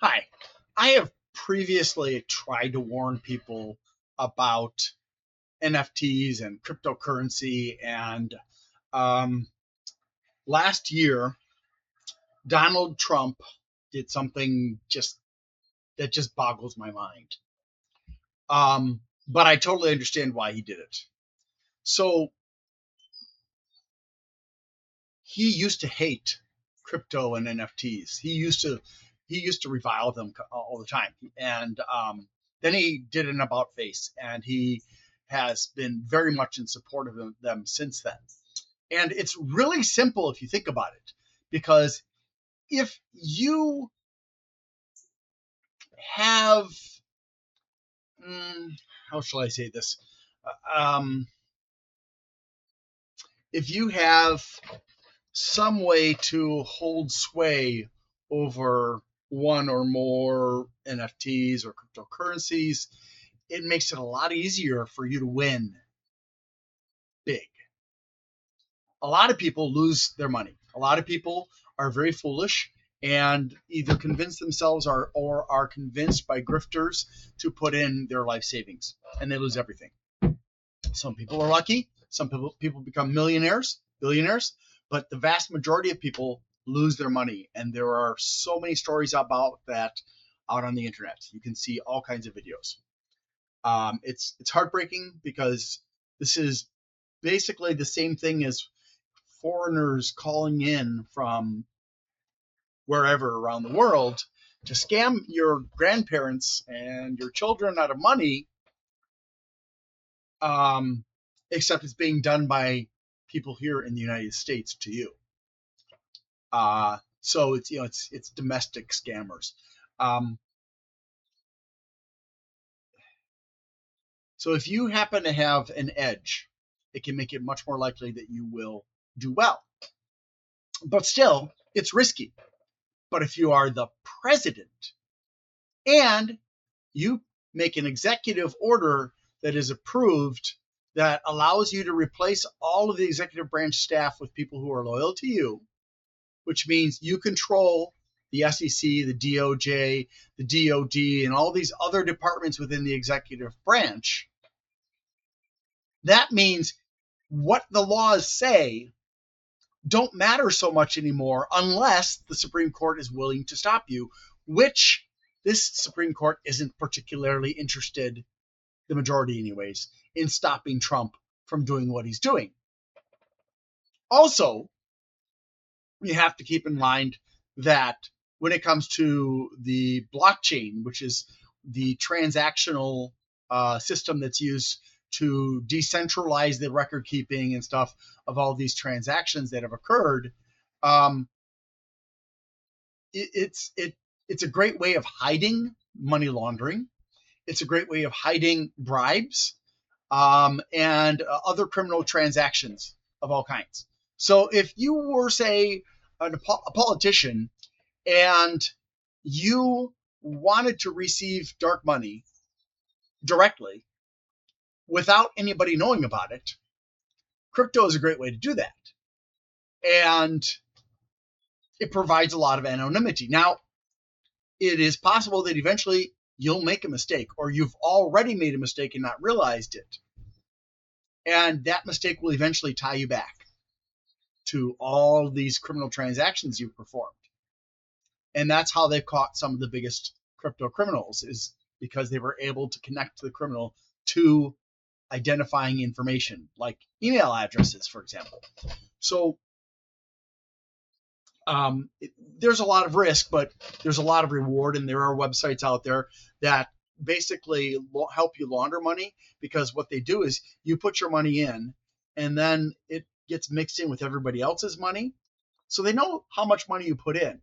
Hi. I have previously tried to warn people about NFTs and cryptocurrency. And um, last year, Donald Trump did something that just boggles my mind. But I totally understand why he did it. So he used to hate crypto and NFTs. He used to revile them all the time, and then he did an about face, and he has been very much in support of them since then. And it's really simple if you think about it, because if you have, how shall I say this? Um, if you have some way to hold sway over one or more NFTs or cryptocurrencies, it makes it a lot easier for you to win big. A lot of people lose their money. A lot of people are very foolish and either convince themselves or are convinced by grifters to put in their life savings, and they lose everything. Some people are lucky. Some people become millionaires, billionaires, but the vast majority of people lose their money. And there are so many stories about that out on the internet. You can see all kinds of videos. It's heartbreaking because this is basically the same thing as foreigners calling in from wherever around the world to scam your grandparents and your children out of money, um, except it's being done by people here in the United States to you. So it's domestic scammers. Um, so if you happen to have an edge, it can make it much more likely that you will do well. But still, it's risky. But if you are the president and you make an executive order that is approved that allows you to replace all of the executive branch staff with people who are loyal to you, which means you control the SEC, the DOJ, the DOD, and all these other departments within the executive branch. That means what the laws say don't matter so much anymore unless the Supreme Court is willing to stop you, which this Supreme Court isn't particularly interested, the majority anyways, in stopping Trump from doing what he's doing. Also, you have to keep in mind that when it comes to the blockchain, which is the transactional system that's used to decentralize the record keeping and stuff of all these transactions that have occurred, um, it's a great way of hiding money laundering. It's a great way of hiding bribes, and other criminal transactions of all kinds. So if you were, say, a politician and you wanted to receive dark money directly without anybody knowing about it, crypto is a great way to do that. And it provides a lot of anonymity. Now, it is possible that eventually you'll make a mistake, or you've already made a mistake and not realized it. And that mistake will eventually tie you back to all these criminal transactions you've performed. And that's how they've caught some of the biggest crypto criminals, is because they were able to connect the criminal to identifying information like email addresses, for example. So there's a lot of risk, but there's a lot of reward, and there are websites out there that basically help you launder money, because what they do is you put your money in and then it gets mixed in with everybody else's money. So they know how much money you put in,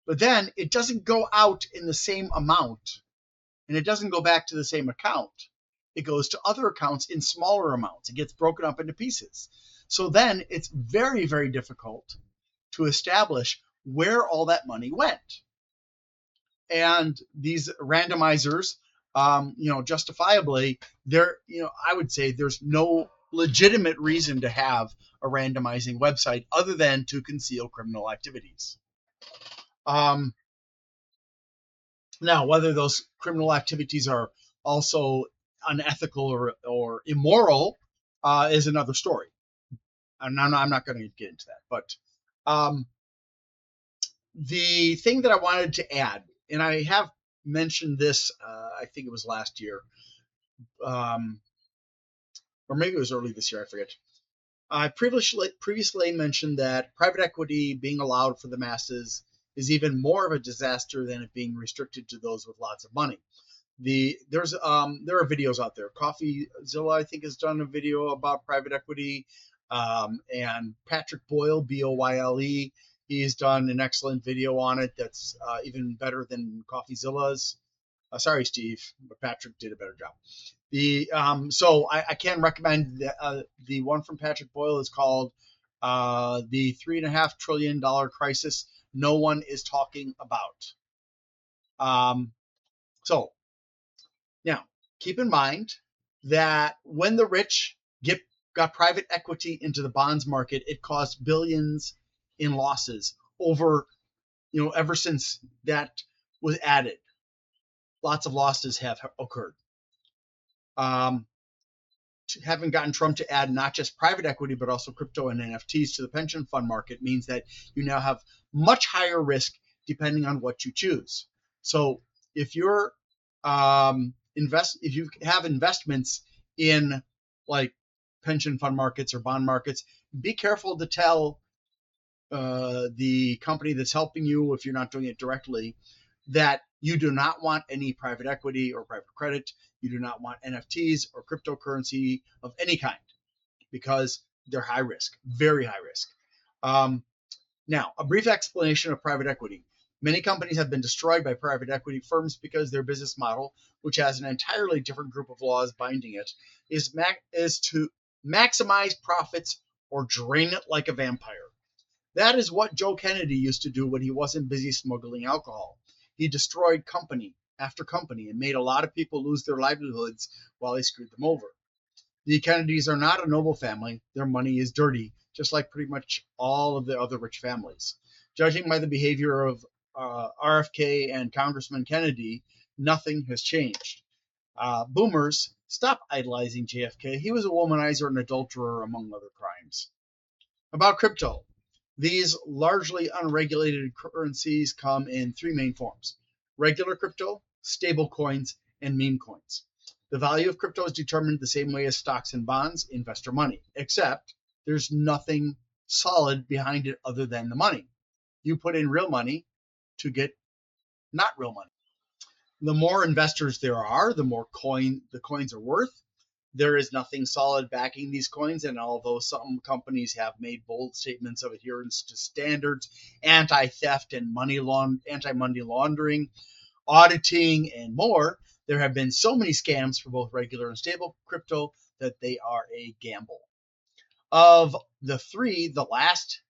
but then it doesn't go out in the same amount, and it doesn't go back to the same account. It goes to other accounts in smaller amounts. It gets broken up into pieces. So then it's very, very difficult to establish where all that money went. And these randomizers, justifiably, I would say there's no legitimate reason to have a randomizing website other than to conceal criminal activities. Um, Now, whether those criminal activities are also unethical or immoral is another story. I'm not going to get into that. But um, the thing that I wanted to add, and I have mentioned this, I think it was last year, um, or maybe it was early this year, I forget. I previously mentioned that private equity being allowed for the masses is even more of a disaster than it being restricted to those with lots of money. There are videos out there. CoffeeZilla, I think, has done a video about private equity, and Patrick Boyle, Boyle, he's done an excellent video on it. That's even better than CoffeeZilla's. Sorry, Steve, but Patrick did a better job. So I can recommend the one from Patrick Boyle is called the $3.5 trillion crisis no one is talking about. Um, so now keep in mind that when the rich got private equity into the bonds market, it caused billions in losses over ever since that was added. Lots of losses have occurred. Um, having gotten Trump to add not just private equity, but also crypto and NFTs to the pension fund market means that you now have much higher risk depending on what you choose. So if you're if you have investments in like pension fund markets or bond markets, be careful to tell the company that's helping you, if you're not doing it directly, that you do not want any private equity or private credit. You do not want NFTs or cryptocurrency of any kind because they're high risk, very high risk. Um, Now, a brief explanation of private equity. Many companies have been destroyed by private equity firms because their business model, which has an entirely different group of laws binding it, is to maximize profits or drain it like a vampire. That is what Joe Kennedy used to do when he wasn't busy smuggling alcohol. He destroyed company after company and made a lot of people lose their livelihoods while he screwed them over. The Kennedys are not a noble family. Their money is dirty, just like pretty much all of the other rich families. Judging by the behavior of RFK and Congressman Kennedy, nothing has changed. Boomers, stop idolizing JFK. He was a womanizer and adulterer, among other crimes. About crypto. These largely unregulated currencies come in three main forms: regular crypto, stable coins, and meme coins. The value of crypto is determined the same way as stocks and bonds, investor money, except there's nothing solid behind it other than the money. You put in real money to get not real money. The more investors there are, the more the coins are worth. There is nothing solid backing these coins, and although some companies have made bold statements of adherence to standards, anti-theft and anti-money laundering, auditing, and more, there have been so many scams for both regular and stable crypto that they are a gamble. Of the three, the last,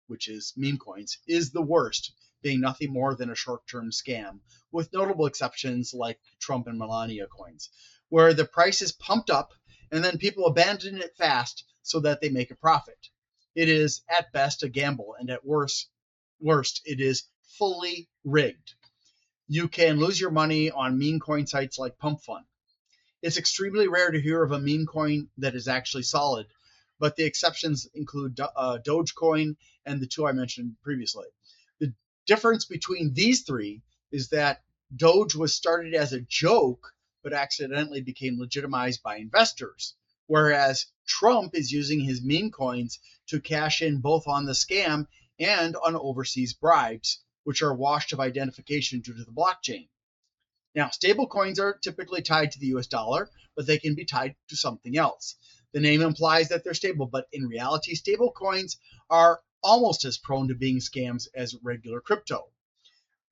which is meme coins, is the worst, being nothing more than a short-term scam, with notable exceptions like Trump and Melania coins, where the price is pumped up and then people abandon it fast so that they make a profit. It is at best a gamble, and at worst, it is fully rigged. You can lose your money on meme coin sites like Pump Fund. It's extremely rare to hear of a meme coin that is actually solid, but the exceptions include Dogecoin and the two I mentioned previously. The difference between these three is that Doge was started as a joke, but accidentally became legitimized by investors, whereas Trump is using his meme coins to cash in both on the scam and on overseas bribes, which are washed of identification due to the blockchain. Now, stable coins are typically tied to the US dollar, but they can be tied to something else. The name implies that they're stable, but in reality, stable coins are almost as prone to being scams as regular crypto.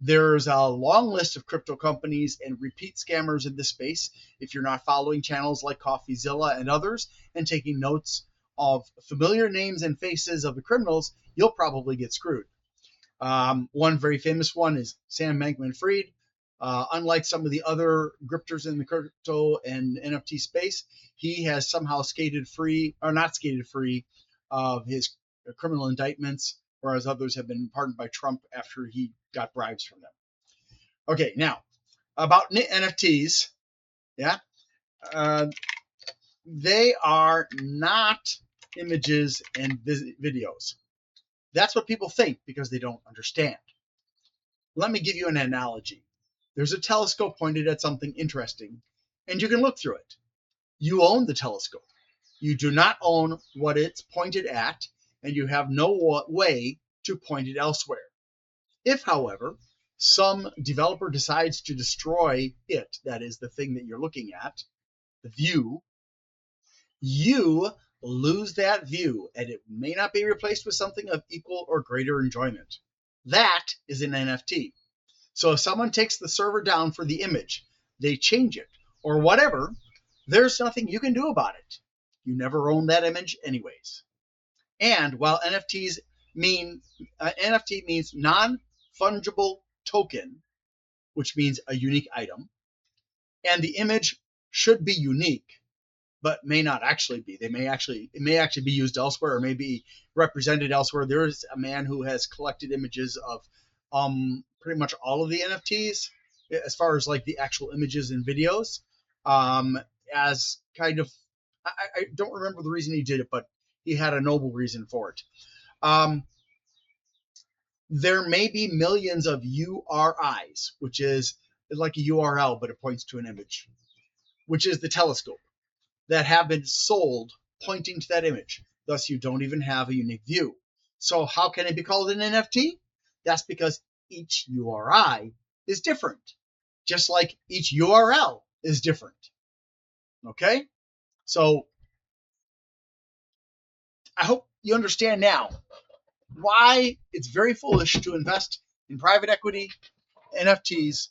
There's a long list of crypto companies and repeat scammers in this space. If you're not following channels like CoffeeZilla and others and taking notes of familiar names and faces of the criminals, you'll probably get screwed. One very famous one is Sam Bankman-Fried. Unlike some of the other grifters in the crypto and NFT space, he has somehow skated free, or not skated free, of his criminal indictments, whereas others have been pardoned by Trump after he got bribes from them. Okay, now, about NFTs. Yeah, uh, they are not images and videos. That's what people think because they don't understand. Let me give you an analogy. There's a telescope pointed at something interesting, and you can look through it. You own the telescope. You do not own what it's pointed at, and you have no way to point it elsewhere. If, however, some developer decides to destroy it, that is the thing that you're looking at, the view, you lose that view, and it may not be replaced with something of equal or greater enjoyment. That is an NFT. So if someone takes the server down for the image, they change it, or whatever, there's nothing you can do about it. You never own that image anyways. And while NFT means non-fungible token, which means a unique item, and the image should be unique, but may not actually be. It may actually be used elsewhere or may be represented elsewhere. There is a man who has collected images of pretty much all of the NFTs, as far as like the actual images and videos, as kind of I don't remember the reason he did it, but he had a noble reason for it. There may be millions of URIs, which is like a URL, but it points to an image, which is the telescope, that have been sold pointing to that image. Thus, you don't even have a unique view. So how can it be called an NFT? That's because each URI is different, just like each URL is different. Okay? So I hope you understand now why it's very foolish to invest in private equity, NFTs,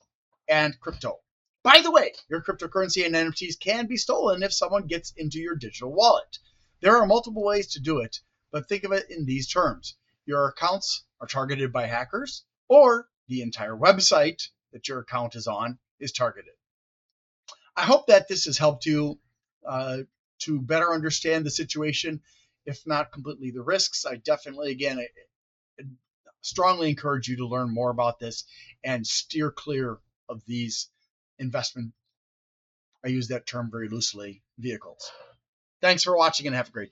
and crypto. By the way, your cryptocurrency and NFTs can be stolen if someone gets into your digital wallet. There are multiple ways to do it, but think of it in these terms. Your accounts are targeted by hackers, or the entire website that your account is on is targeted. I hope that this has helped you to better understand the situation, if not completely the risks. I definitely, again, I strongly encourage you to learn more about this and steer clear of these investment, I use that term very loosely, vehicles. Thanks for watching and have a great day.